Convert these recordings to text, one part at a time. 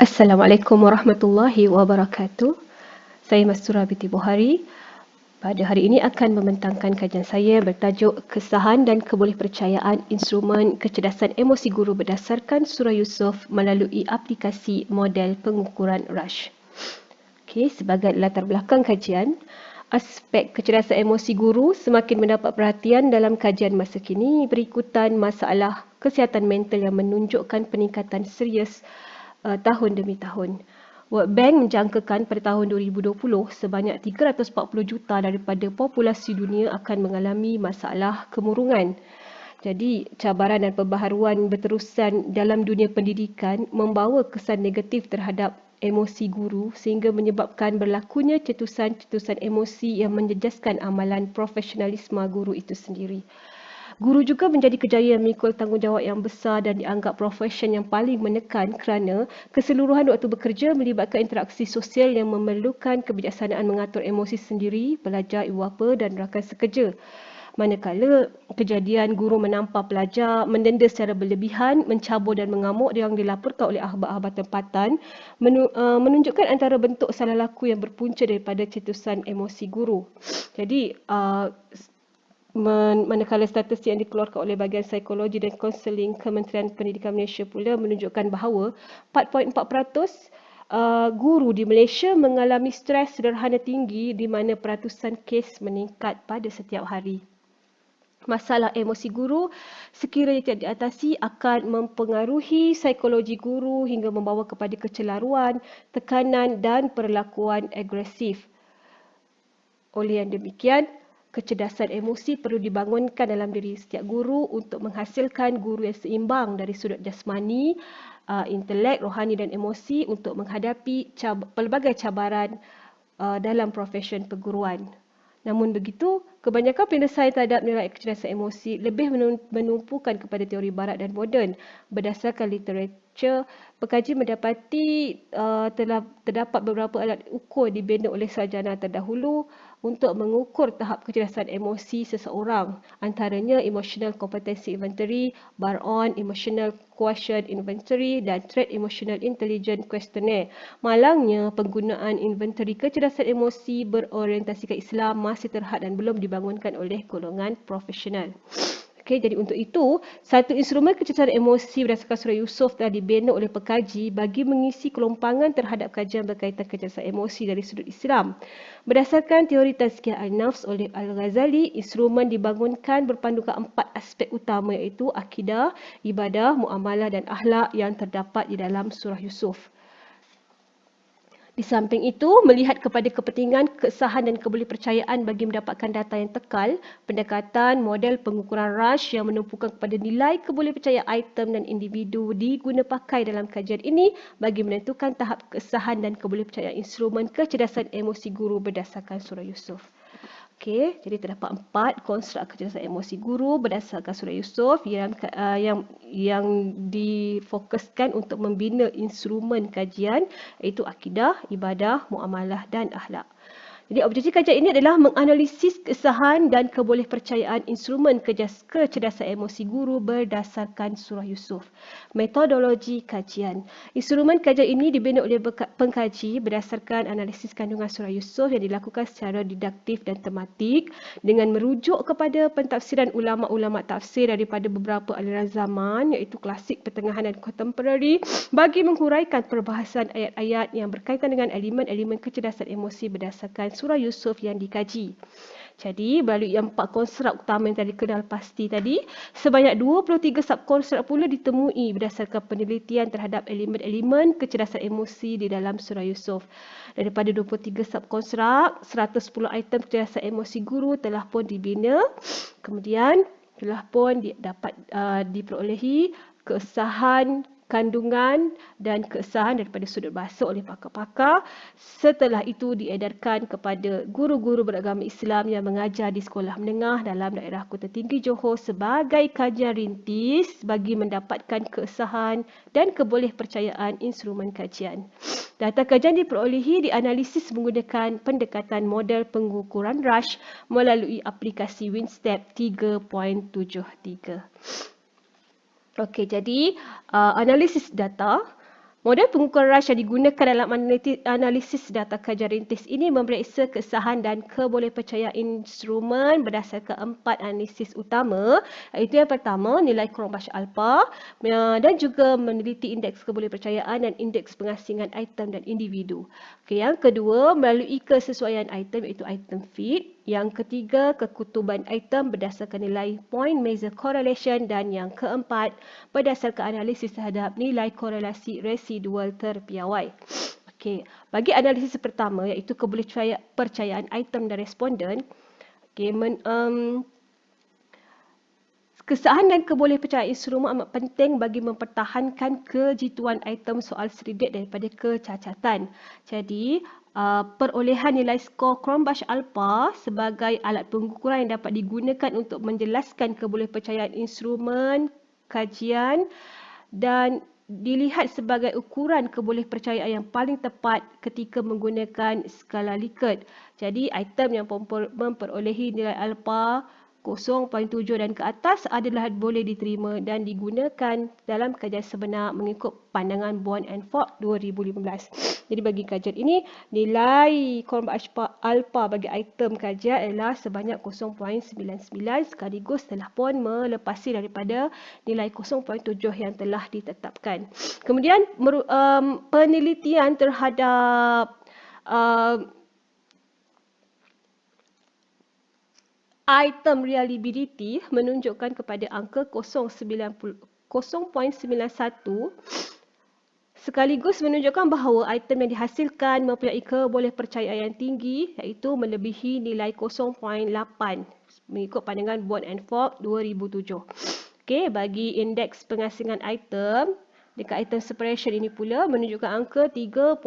Assalamualaikum warahmatullahi wabarakatuh. Saya Mastura binti Bohari. Pada hari ini akan membentangkan kajian saya bertajuk Kesahan dan Kebolehpercayaan Instrumen Kecerdasan Emosi Guru berdasarkan Surah Yusuf melalui aplikasi model pengukuran Rush. Okey, sebagai latar belakang kajian, aspek kecerdasan emosi guru semakin mendapat perhatian dalam kajian masa kini berikutan masalah kesihatan mental yang menunjukkan peningkatan serius tahun demi tahun. World Bank menjangkakan pada tahun 2020 sebanyak 340 juta daripada populasi dunia akan mengalami masalah kemurungan. Jadi, cabaran dan perbaharuan berterusan dalam dunia pendidikan membawa kesan negatif terhadap emosi guru sehingga menyebabkan berlakunya cetusan-cetusan emosi yang menjejaskan amalan profesionalisme guru itu sendiri. Guru juga menjadi kerjaya yang memikul tanggungjawab yang besar dan dianggap profesyen yang paling menekan kerana keseluruhan waktu bekerja melibatkan interaksi sosial yang memerlukan kebijaksanaan mengatur emosi sendiri, pelajar, ibu bapa dan rakan sekerja. Manakala kejadian guru menampar pelajar, mendenda secara berlebihan, mencabur dan mengamuk yang dilaporkan oleh ahbab-ahbab tempatan menunjukkan antara bentuk salah laku yang berpunca daripada cetusan emosi guru. Jadi, manakala statistik yang dikeluarkan oleh bahagian psikologi dan kaunseling Kementerian Pendidikan Malaysia pula menunjukkan bahawa 4.4% guru di Malaysia mengalami stres sederhana tinggi di mana peratusan kes meningkat pada setiap hari. Masalah emosi guru sekiranya tidak diatasi akan mempengaruhi psikologi guru hingga membawa kepada kecelaruan, tekanan dan perlakuan agresif. Oleh yang demikian, kecerdasan emosi perlu dibangunkan dalam diri setiap guru untuk menghasilkan guru yang seimbang dari sudut jasmani, intelek, rohani dan emosi untuk menghadapi pelbagai cabaran dalam profesyen perguruan. Namun begitu, kebanyakan penyelesaian terhadap nilai kecerdasan emosi lebih menumpukan kepada teori barat dan moden. Berdasarkan literatur, pekaji mendapati telah terdapat beberapa alat ukur dibina oleh sarjana terdahulu untuk mengukur tahap kecerdasan emosi seseorang. Antaranya Emotional Competency Inventory, Bar-on Emotional Quotient Inventory dan Trait Emotional Intelligence Questionnaire. Malangnya, penggunaan inventory kecerdasan emosi berorientasikan Islam masih terhad dan belum dibangunkan oleh golongan profesional. Okey, jadi untuk itu, satu instrumen kecerdasan emosi berdasarkan Surah Yusuf telah dibina oleh pekaji bagi mengisi kelompangan terhadap kajian berkaitan kecerdasan emosi dari sudut Islam. Berdasarkan teori Tazkiyah Al-Nafs oleh Al-Ghazali, instrumen dibangunkan berpandukan 4 aspek utama iaitu akidah, ibadah, muamalah dan akhlak yang terdapat di dalam Surah Yusuf. Di samping itu, melihat kepada kepentingan, kesahan dan kebolehpercayaan bagi mendapatkan data yang tekal, pendekatan model pengukuran Rush yang menumpukan kepada nilai kebolehpercayaan item dan individu diguna pakai dalam kajian ini bagi menentukan tahap kesahan dan kebolehpercayaan instrumen kecerdasan emosi guru berdasarkan Surah Yusuf. Okey, jadi terdapat 4 konstruk kecerdasan emosi guru berdasarkan Surah Yusuf yang difokuskan untuk membina instrumen kajian iaitu akidah, ibadah, muamalah dan akhlak. Jadi objektif kajian ini adalah menganalisis kesahan dan kebolehpercayaan instrumen kecerdasan emosi guru berdasarkan Surah Yusuf. Metodologi kajian. Instrumen kajian ini dibina oleh pengkaji berdasarkan analisis kandungan Surah Yusuf yang dilakukan secara didaktif dan tematik dengan merujuk kepada pentafsiran ulama-ulama tafsir daripada beberapa aliran zaman iaitu klasik, pertengahan dan kontemporari bagi menghuraikan perbahasan ayat-ayat yang berkaitan dengan elemen-elemen kecerdasan emosi berdasarkan Surah Yusuf yang dikaji. Jadi, melalui 4 konstruk utama yang tadi dikenal pasti tadi, sebanyak 23 subkonstruk pula ditemui berdasarkan penelitian terhadap elemen-elemen kecerdasan emosi di dalam Surah Yusuf. Daripada 23 subkonstruk, 110 item kecerdasan emosi guru telah pun dibina, kemudian telah pun dapat diperolehi kesahan kandungan dan kesahan daripada sudut bahasa oleh pakar-pakar. Setelah itu diedarkan kepada guru-guru beragama Islam yang mengajar di sekolah menengah dalam daerah Kota Tinggi Johor sebagai kajian rintis bagi mendapatkan kesahan dan kebolehpercayaan instrumen kajian. Data kajian diperolehi dianalisis menggunakan pendekatan model pengukuran Rush melalui aplikasi WinStep 3.73. Okey, jadi analisis data. Model pengukuran rush yang digunakan dalam analisis data kajian rintis ini memeriksa kesahan dan kebolehpercayaan instrumen berdasarkan 4 analisis utama, iaitu yang pertama nilai Cronbach alpha dan juga meneliti indeks kebolehpercayaan dan indeks pengasingan item dan individu. Okay, yang kedua melalui kesesuaian item iaitu item fit. Yang ketiga, kekutuban item berdasarkan nilai point measure correlation, dan yang keempat, berdasarkan analisis terhadap nilai korelasi residual terpiawai. Okey, bagi analisis pertama iaitu kebolehpercayaan item dan responden, kesahan dan kebolehpercayaan instrumen amat penting bagi mempertahankan kejituan item soal cerdik daripada kecacatan. Jadi, perolehan nilai skor Cronbach alpha sebagai alat pengukuran yang dapat digunakan untuk menjelaskan kebolehpercayaan instrumen kajian dan dilihat sebagai ukuran kebolehpercayaan yang paling tepat ketika menggunakan skala Likert. Jadi, item yang memperolehi nilai alpha 0.7 dan ke atas adalah boleh diterima dan digunakan dalam kajian sebenar mengikut pandangan Bond and Fogg 2015. Jadi bagi kajian ini, nilai Cronbach alpha bagi item kajian adalah sebanyak 0.99 sekaligus telah pun melepasi daripada nilai 0.7 yang telah ditetapkan. Kemudian penelitian terhadap item reliability menunjukkan kepada angka 0.91 sekaligus menunjukkan bahawa item yang dihasilkan mempunyai kebolehpercayaan yang tinggi iaitu melebihi nilai 0.8 mengikut pandangan Bond and Fogg 2007. Okey, bagi indeks pengasingan item dekat item separation ini pula menunjukkan angka 3.09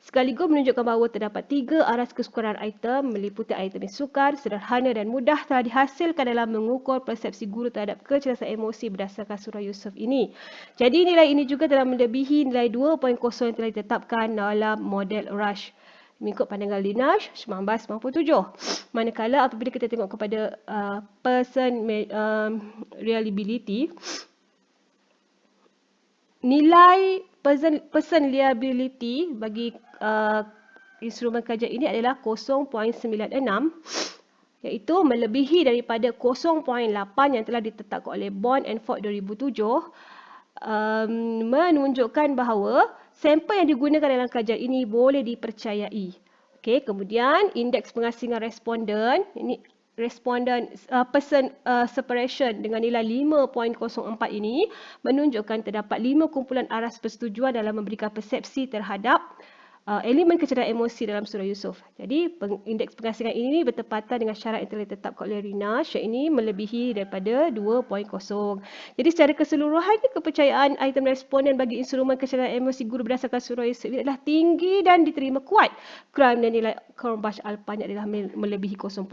sekaligus menunjukkan bahawa terdapat 3 aras kesukaran item meliputi item yang sukar, sederhana dan mudah telah dihasilkan dalam mengukur persepsi guru terhadap kecerdasan emosi berdasarkan surah Yusuf ini. Jadi nilai ini juga telah melebihi nilai 2.0 yang telah ditetapkan dalam model Rush mengikut pandangan Linash 1997. Manakala apabila kita tengok kepada person reliability, nilai person reliability bagi instrumen kajian ini adalah 0.96 iaitu melebihi daripada 0.8 yang telah ditetapkan oleh Bond and Fogg 2007, menunjukkan bahawa sampel yang digunakan dalam kajian ini boleh dipercayai. Okey, kemudian indeks pengasingan responden ini person separation dengan nilai 5.04 ini menunjukkan terdapat 5 kumpulan aras persetujuan dalam memberikan persepsi terhadap elemen kecerdasan emosi dalam surah Yusuf. Jadi indeks pengasingan ini bertepatan dengan syarat yang telah ditetapkan oleh Rina. Syarat ini melebihi daripada 2.0. Jadi secara keseluruhan kepercayaan item responden bagi instrumen kecerdasan emosi guru berdasarkan surah Yusuf ini adalah tinggi dan diterima kuat kerana nilai Cronbach alpha adalah melebihi 0.8.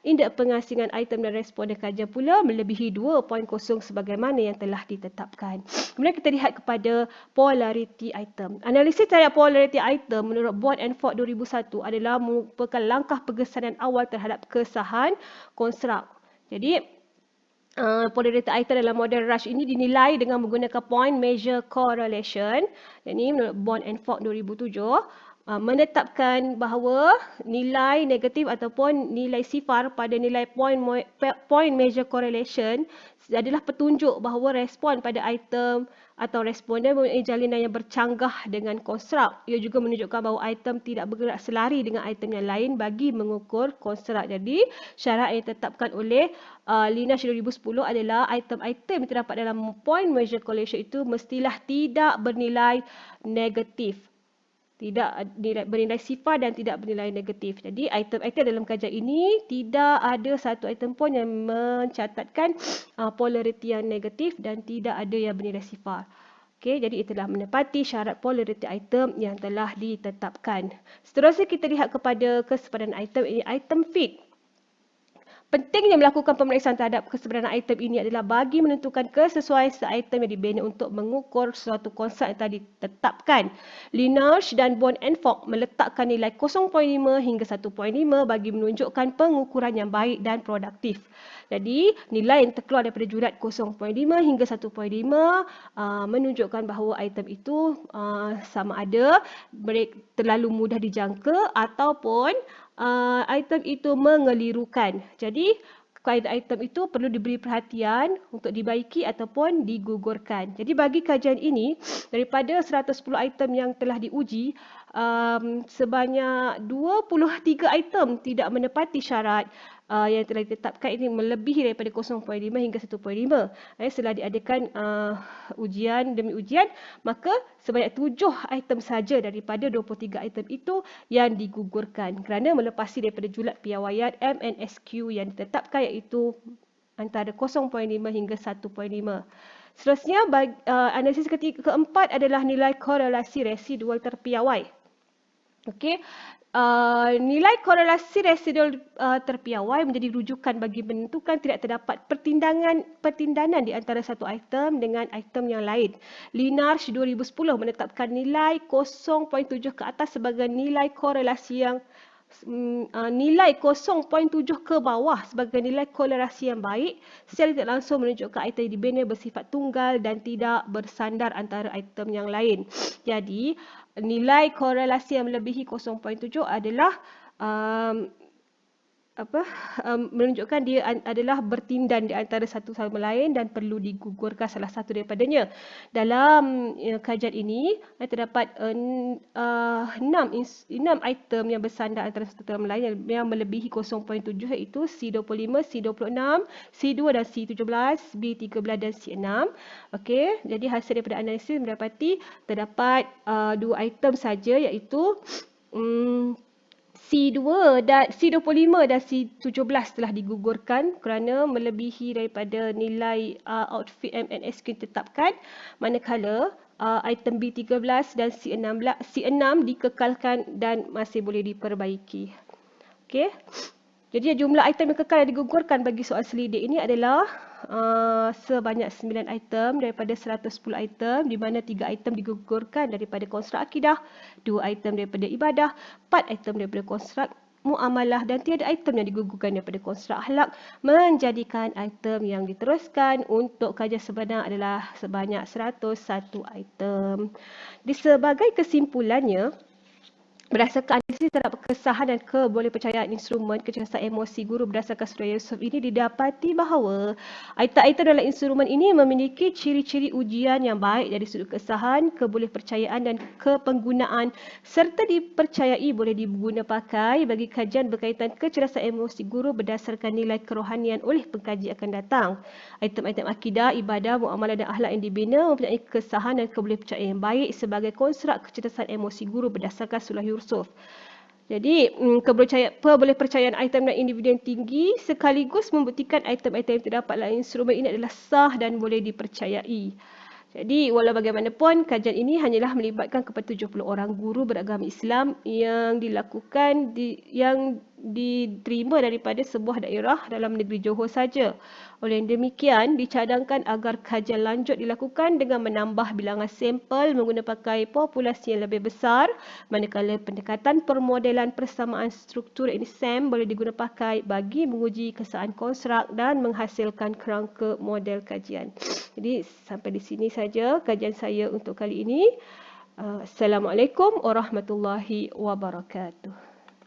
Indeks pengasingan item dan responden kajian pula melebihi 2.0 sebagaimana yang telah ditetapkan. Kemudian kita lihat kepada polarity item. Analisis terhadap polarity item menurut Bond and Fogg 2001 adalah merupakan langkah pergesanan awal terhadap kesahan konstruk. Jadi, polarity item dalam model Rush ini dinilai dengan menggunakan point measure correlation. Ini menurut Bond and Fogg 2007 menetapkan bahawa nilai negatif ataupun nilai sifar pada nilai point measure correlation adalah petunjuk bahawa respon pada item atau responden mempunyai jalinan yang bercanggah dengan konstruk. Ia juga menunjukkan bahawa item tidak bergerak selari dengan item yang lain bagi mengukur konstruk. Jadi, syarat yang ditetapkan oleh Linash 2010 adalah item-item yang terdapat dalam point measure correlation itu mestilah tidak bernilai negatif. Tidak bernilai sifar dan tidak bernilai negatif. Jadi item-item dalam kajian ini tidak ada satu item pun yang mencatatkan polarity yang negatif dan tidak ada yang bernilai sifar. Okey, jadi itulah menepati syarat polarity item yang telah ditetapkan. Seterusnya kita lihat kepada kesepadan item, ini item fit. Pentingnya melakukan pemeriksaan terhadap kesebenaran item ini adalah bagi menentukan kesesuaian item yang dibina untuk mengukur suatu konsep yang telah ditetapkan. Linash dan Bond and Fogg meletakkan nilai 0.5 hingga 1.5 bagi menunjukkan pengukuran yang baik dan produktif. Jadi nilai yang terkeluar daripada jurat 0.5 hingga 1.5 menunjukkan bahawa item itu sama ada terlalu mudah dijangka ataupun item itu mengelirukan. Jadi kaedah item itu perlu diberi perhatian untuk dibaiki ataupun digugurkan. Jadi bagi kajian ini, daripada 110 item yang telah diuji, sebanyak 23 item tidak menepati syarat yang telah ditetapkan ini melebihi daripada 0.5 hingga 1.5. Setelah diadakan ujian demi ujian, maka sebanyak 7 item saja daripada 23 item itu yang digugurkan kerana melepasi daripada julat piawaian MNSQ yang ditetapkan iaitu antara 0.5 hingga 1.5. Seterusnya, analisis keempat adalah nilai korelasi residual terpiawai. Okey, nilai korelasi residual terpiawai menjadi rujukan bagi menentukan tidak terdapat pertindanan di antara satu item dengan item yang lain. Linarch 2010 menetapkan nilai 0.7 ke atas sebagai nilai korelasi yang nilai 0.7 ke bawah sebagai nilai korelasi yang baik secara tidak langsung menunjukkan item yang dibina bersifat tunggal dan tidak bersandar antara item yang lain. Jadi nilai korelasi yang melebihi 0.7 adalah menunjukkan dia adalah bertindan di antara satu sama lain dan perlu digugurkan salah satu daripadanya. Dalam kajian ini terdapat 6 item yang bersandar antara satu sama lain yang melebihi 0.7 iaitu C25, C26, C2 dan C17, B13 dan C6. Okey, jadi hasil daripada analisis mendapati terdapat 2 item saja iaitu C2 dan C25 dan C17 telah digugurkan kerana melebihi daripada nilai outfit MNSQ ditetapkan, manakala item B13 dan C6 dikekalkan dan masih boleh diperbaiki. Okey. Jadi jumlah item yang kekal yang digugurkan bagi soal selidik ini adalah sebanyak 9 item daripada 110 item, di mana 3 item digugurkan daripada konstruk akidah, 2 item daripada ibadah, 4 item daripada konstruk muamalah dan tiada item yang digugurkan daripada konstruk akhlak, menjadikan item yang diteruskan untuk kajian sebenar adalah sebanyak 101 item. Di sebagai kesimpulannya, berdasarkan analisis terhadap kesahan dan kebolehpercayaan instrumen kecerdasan emosi guru berdasarkan Suraya Yusof ini didapati bahawa item-item dalam instrumen ini memiliki ciri-ciri ujian yang baik dari sudut kesahan, kebolehpercayaan dan kepenggunaan serta dipercayai boleh diguna pakai bagi kajian berkaitan kecerdasan emosi guru berdasarkan nilai kerohanian oleh pengkaji akan datang. Item-item akidah, ibadah, muamalah dan akhlak yang dibina mempunyai kesahan dan kebolehpercayaan yang baik sebagai konstruk kecerdasan emosi guru berdasarkan Suraya Yusof. Jadi, kebolehpercayaan item dan individu yang tinggi sekaligus membuktikan item-item yang terdapat dalam instrumen ini adalah sah dan boleh dipercayai. Jadi, walau bagaimanapun, kajian ini hanyalah melibatkan kepada 70 orang guru beragama Islam yang diterima daripada sebuah daerah dalam negeri Johor saja. Oleh demikian, dicadangkan agar kajian lanjut dilakukan dengan menambah bilangan sampel menggunakan pakai populasi yang lebih besar, manakala pendekatan permodelan persamaan struktur ini SAM boleh digunakan pakai bagi menguji kesahan konstruk dan menghasilkan kerangka model kajian. Jadi, sampai di sini saja kajian saya untuk kali ini. Assalamualaikum warahmatullahi wabarakatuh.